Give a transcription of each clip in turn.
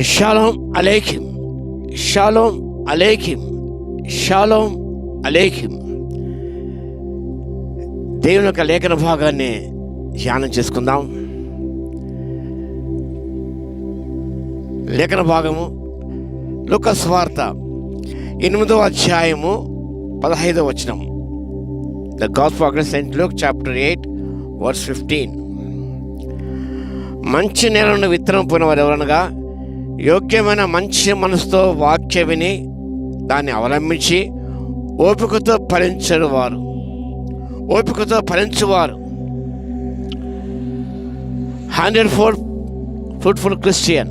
Shalom అలేఖిం, షాలోమ్ అలేఖిం, షాలోమ్ అలేఖిం. దేవుని యొక్క లేఖన భాగాన్ని ధ్యానం చేసుకుందాం. లేఖన భాగము లూకా సువార్త 8వ అధ్యాయము 15వ వచనం. The gospel according to Saint Luke chapter 8 verse 15. మంచి నేల నుండి విత్తనం పోయిన వారు ఎవరనగా, యోగ్యమైన మంచి మనసుతో వాక్య విని దాన్ని అవలంబించి ఓపికతో ఫలించేవారు. ఓపికతో ఫలించువారు. 100-fold fruitful Christian,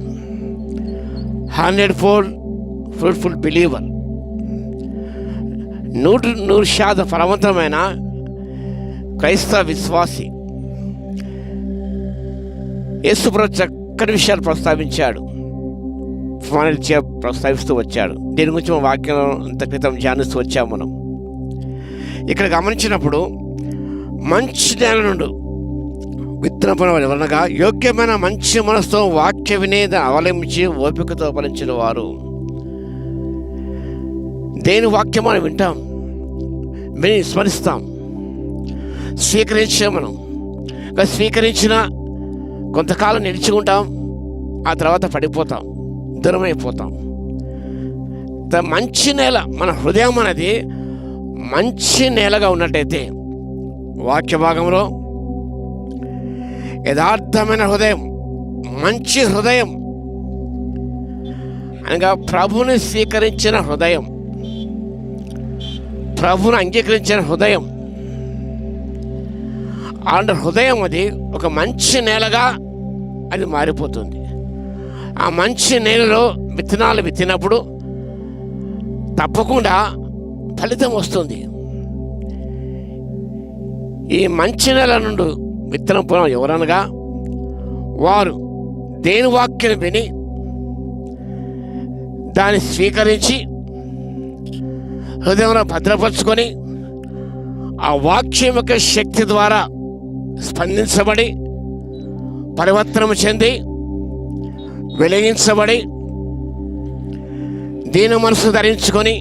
100-fold fruitful believer. 100% ఫలవంతమైన క్రైస్తవ విశ్వాసి. యేసుప్రభు చక్కటి విషయాలు ప్రస్తావించాడు, ప్రస్తావిస్తూ వచ్చాడు. దీని గురించి మన వాక్యం అంత క్రితం ధ్యానిస్తూ వచ్చాము. మనం ఇక్కడ గమనించినప్పుడు మంచి నేల నుండి విత్తనం పోయిన వారు ఎవరనగా, యోగ్యమైన మంచి మనసుతో వాక్య వినేది అవలంబించి ఓపికతో ఫలించిన వారు. దేని వాక్యం మనం వింటాం, విని స్మరిస్తాం, స్వీకరించాం. మనం స్వీకరించిన కొంతకాలం నిలిచి ఉంటాం, ఆ తర్వాత పడిపోతాం, దూరమైపోతాం. మంచి నేల, మన హృదయం అనేది మంచి నేలగా ఉన్నట్టయితే, వాక్య భాగంలో యథార్థమైన హృదయం, మంచి హృదయం అనగా ప్రభుని స్వీకరించిన హృదయం, ప్రభుని అంగీకరించిన హృదయం. అలాంటి హృదయం అది ఒక మంచి నేలగా అది మారిపోతుంది. ఆ మంచి నేలలో విత్తనాలు విత్తినప్పుడు తప్పకుండా ఫలితం వస్తుంది. ఈ మంచి నేల నుండి విత్తనం పోయిన ఎవరనగా, వారు దేని వాక్యం విని దాన్ని స్వీకరించి హృదయంలో భద్రపరుచుకొని ఆ వాక్యం యొక్క శక్తి ద్వారా స్పందించబడి పరివర్తనం చెంది వెలిగించబడి దీన మనసు ధరించుకొని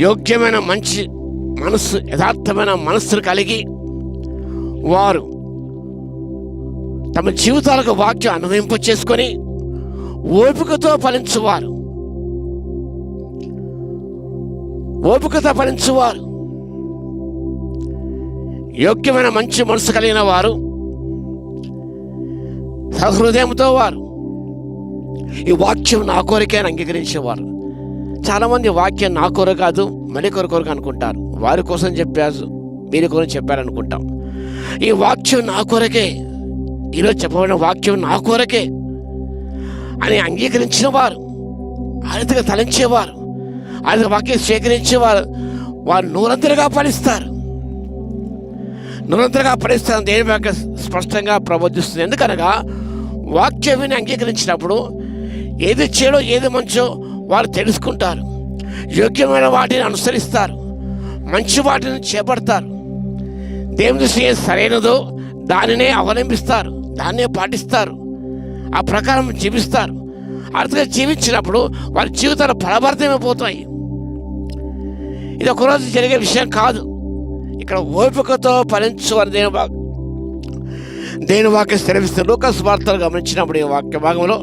యోగ్యమైన మంచి మనస్సు, యథార్థమైన మనస్సును కలిగి వారు తమ జీవితాలకు వాక్యం అన్వయింప చేసుకొని ఓపికతో ఫలించువారు. ఓపికతో ఫలించువారు, యోగ్యమైన మంచి మనసు కలిగిన వారు, సహృదయంతో వారు ఈ వాక్యం నా కోరికే అని అంగీకరించేవారు. చాలామంది వాక్యం నా కోర కాదు, మళ్ళీ కొరకు అనుకుంటారు. వారి కోసం చెప్పారు, వీరి కోసం చెప్పారనుకుంటాం. ఈ వాక్యం నా కొరకే, ఈరోజు చెప్పబడిన వాక్యం నా కొరకే అని అంగీకరించిన వారు, ఆరితగా తలంచేవారు, ఆరితగా వాక్యం స్వీకరించేవారు, వారు నూరంతలుగా ఫలిస్తారు. నూరంతలుగా ఫలిస్తారు. దేని వాక్యం స్పష్టంగా ప్రబోధిస్తుంది. ఎందుకనగా వాక్యం విని అంగీకరించినప్పుడు ఏది చెడో ఏది మంచో వారు తెలుసుకుంటారు. యోగ్యమైన వాటిని అనుసరిస్తారు, మంచి వాటిని చేపడతారు. దేవుని దృష్టి ఏది సరైనదో దానినే అవలంబిస్తారు, దాన్నే పాటిస్తారు, ఆ ప్రకారం జీవిస్తారు. అర్థంగా జీవించినప్పుడు వారి జీవితాలు ఫలభరితమైపోతాయి. ఇది ఒకరోజు జరిగే విషయం కాదు. ఇక్కడ ఓపికతో ఫలించువారు దేని వాక్యం స్థిరవిస్తే. లూకా సువార్తలు గమనించినప్పుడు ఈ వాక్య భాగంలో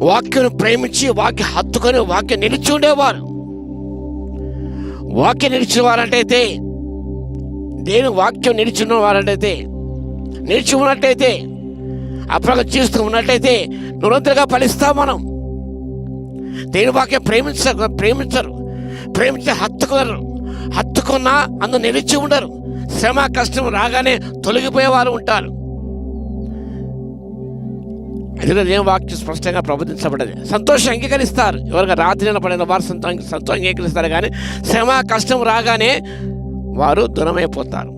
వాక్యం ప్రేమించి వాక్యం హత్తుకొని వాక్యం నిలిచి ఉండేవారు. వాక్యం నిలిచిన వారంటైతే, దేని వాక్యం నిలిచిన వారంటైతే, నిలిచి ఉన్నట్టయితే, అప్పుడు జీవిస్తూ ఉన్నట్టయితే నిరంతరంగా ఫలిస్తాం మనం. దేని వాక్యం ప్రేమించరు, ప్రేమించే హత్తుకున్నా అందు నిలిచి ఉండరు. శ్రమ కష్టం రాగానే తొలగిపోయేవారు ఉంటారు. అది దేని వాక్యం స్పష్టంగా ప్రబోధించబడ్డది. సంతోషం అంగీకరిస్తారు, ఎవరికి రాత్రి పడిన వారు సంతోషం అంగీకరిస్తారు. కానీ శ్రమ కష్టం రాగానే వారు దూరమైపోతారు,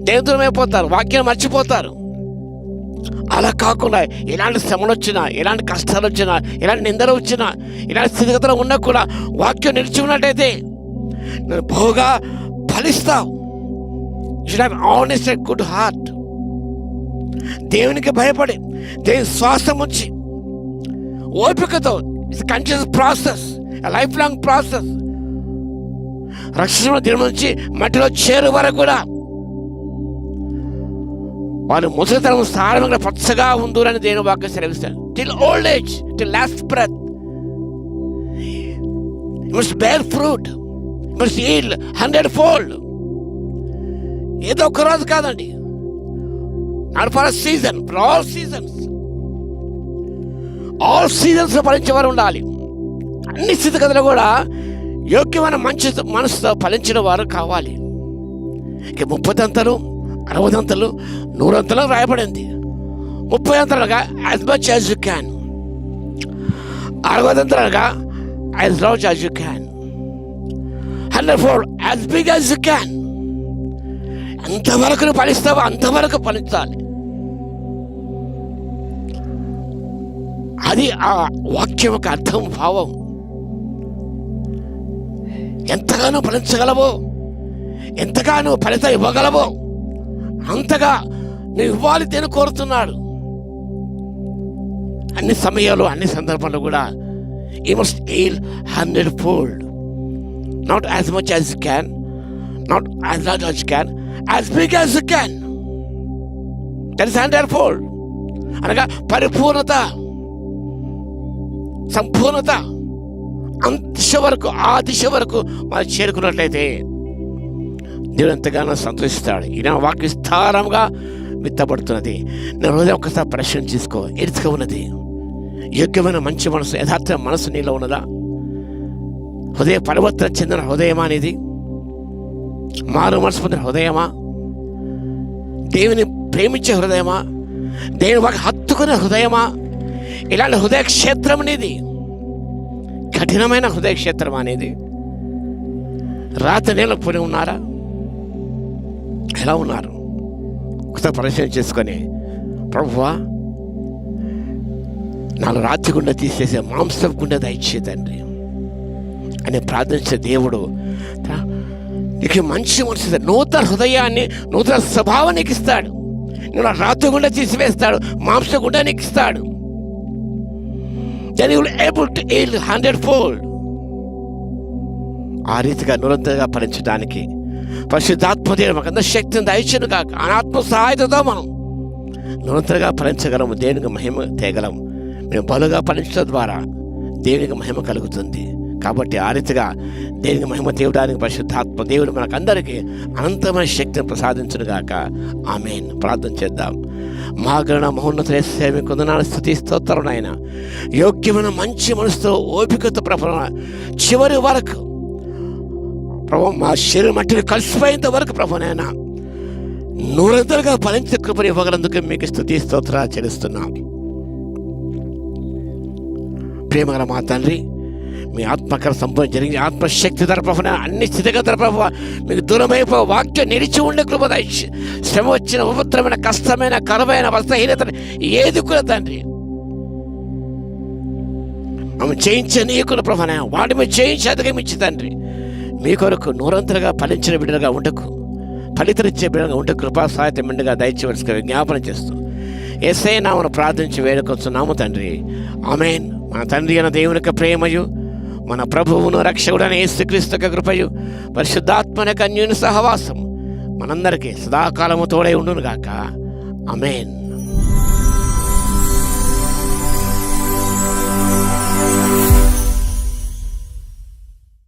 దేవుని దూరమైపోతారు, వాక్యం మర్చిపోతారు. అలా కాకుండా ఎలాంటి శ్రమలు వచ్చినా, ఎలాంటి కష్టాలు వచ్చినా, ఎలాంటి నిందలు వచ్చినా, ఇలాంటి స్థితిగతులు ఉన్నా కూడా వాక్యం నిలిచి ఉన్నట్టయితే నువ్వు బహుగా ఫలిస్తావు. You should have honest and good heart. దేవునికి భయపడి, దేవుని శ్వాసం వచ్చి ఓపికతో. It's continuous process, life long process. రక్షణ దినం నుంచి మట్టిలో చేరు వరకు కూడా వాళ్ళు ముసలితనం సారముగా పచ్చగా ఉందూరని దేవుని వాక్యం సెలవిస్తారు. Till old age, till last breath you must bear fruit, you must yield 100-fold. ఏదో ఒక రోజు కాదండి, not for season, for all seasons. All seasons ఫలించేవారు ఉండాలి. అన్ని స్థితిగతులు కూడా యోగ్యమైన మంచి మనసుతో ఫలించిన వారు కావాలి. ఇక 30 60 100 రాయబడింది. 30 as much as you can, 60 as large as you can, 100-fold as big as you can. ఎంతవరకు నువ్వు ఫలిస్తావో అంతవరకు ఫలించాలి. అది ఆ వాక్యం యొక్క అర్థం, భావం. ఎంతగానో ఫలించగలవో, ఎంతగానో ఫలితం ఇవ్వగలవో అంతగా నువ్వు ఇవ్వాలి దేని కోరుతున్నాడు. అన్ని సమయాలు, అన్ని సందర్భాల్లో కూడా you must yield 100-fold, not as much as you can, not as large as you can, as big as you can. That is 100-fold అనగా పరిపూర్ణత, సంపూర్ణత. దిశ వరకు, ఆ దిశ వరకు మనం చేరుకున్నట్లయితే దేవుడు ఎంతగానో సంతోషిస్తాడు. ఈయన వాక్య విస్తారంగా విత్తబడుతున్నది. నేను హృదయం ఒకసారి ప్రశ్న చేసుకో. ఎడుచుగా ఉన్నది యోగ్యమైన మంచి మనసు, యథార్థ మనసు నీలో ఉన్నదా? హృదయ పరివర్తన చెందిన హృదయమా అనేది? మారు మనసు పొందిన హృదయమా? దేవుని ప్రేమించే హృదయమా? దేవుని వాక్యం హత్తుకునే హృదయమా? ఇలాంటి హృదయ క్షేత్రం అనేది, కఠినమైన హృదయ క్షేత్రం అనేది రాత్రి నేల పోని ఉన్నారా? ఎలా ఉన్నారు? ఒకసారి పరిశీలన చేసుకొని, ప్రభువా నాలుగు రాత్రి గుండె తీసేసే మాంసం గుండె దయచే తండ్రి అని ప్రార్థించే దేవుడు నీకు మంచి మనసు, నూతన హృదయాన్ని, నూతన స్వభావం నీకు ఇస్తాడు. నువ్వు రాత్రి గుండె తీసివేస్తాడు, మాంసం గుండె నీకు ఇస్తాడు. Then you will able to yield 100-fold. ఆ రీతిగా నిరంతరంగా ఫలించడానికి పరిశుద్ధాత్మ దేవుడు మాకందరూ శక్తిని దయచేయును గాక. అనాత్మ సహాయతతో మనం నిరంతరంగా ఫలించగలము, దేవునికి మహిమ తేగలం. మేము బలుగా ఫలించడం ద్వారా దేవునికి మహిమ కలుగుతుంది. కాబట్టి ఆ రీతిగా దేవునికి మహిమ తేవడానికి పరిశుద్ధాత్మ దేవుడు మనకందరికీ అనంతమైన శక్తిని ప్రసాదించును గాక. ఆమేన్. ప్రార్థన చేద్దాం. మా గణ మహోన్నత యేసయ్య కొందనాలు స్తుతి స్తోత్రం నాయన. యోగ్యమైన మంచి మనసుతో ఓపికతో ప్రభు చివరి వరకు ప్రభు మా శరీరం మట్టిని కలిసిపోయేంత వరకు ప్రభు నాయన నూరంతలుగా ఫలించే కృపను ఇవ్వగలందుకు మీకు స్తుతి స్తోత్రాలు చెల్లిస్తున్నాం. ప్రేమగల మా తండ్రి, మీ ఆత్మకర సంపూర్ణ జరిగి ఆత్మశక్తి ధర ప్రభు అన్ని స్థితిగతుల ప్రభు మీకు దూరమైపో వాక్యం నిలిచి ఉండే కృప దయచి, శ్రమ వచ్చిన ఉపద్రమైన కష్టమైన కరువైన వస్త్రహీనత ఏది కూడా తండ్రి మమ్మల్ని చేయించే నీకుల ప్రభు వాటి మీద చేయించి అధిగమించి తండ్రి మీ కొరకు నూరంతలుగా ఫలించిన బిడ్డలుగా ఉండకు, ఫలితనిచ్చే బిడ్డలుగా ఉండకు కృపా సహాయత మెండుగా దయచేవలసిగా విజ్ఞాపన చేస్తూ యేసయ్య నామమున ప్రార్థించి వేడుకొస్తున్నాము తండ్రి. ఆమేన్. మన తండ్రి అయిన దేవుని యొక్క ప్రేమయు, మన ప్రభువును రక్షకుడైన యేసుక్రీస్తు యొక్క కృపయు, పరిశుద్ధాత్మ యొక్క అన్యోన్య సహవాసం మనందరికీ సదాకాలము తోడై ఉండును గాక. ఆమేన్.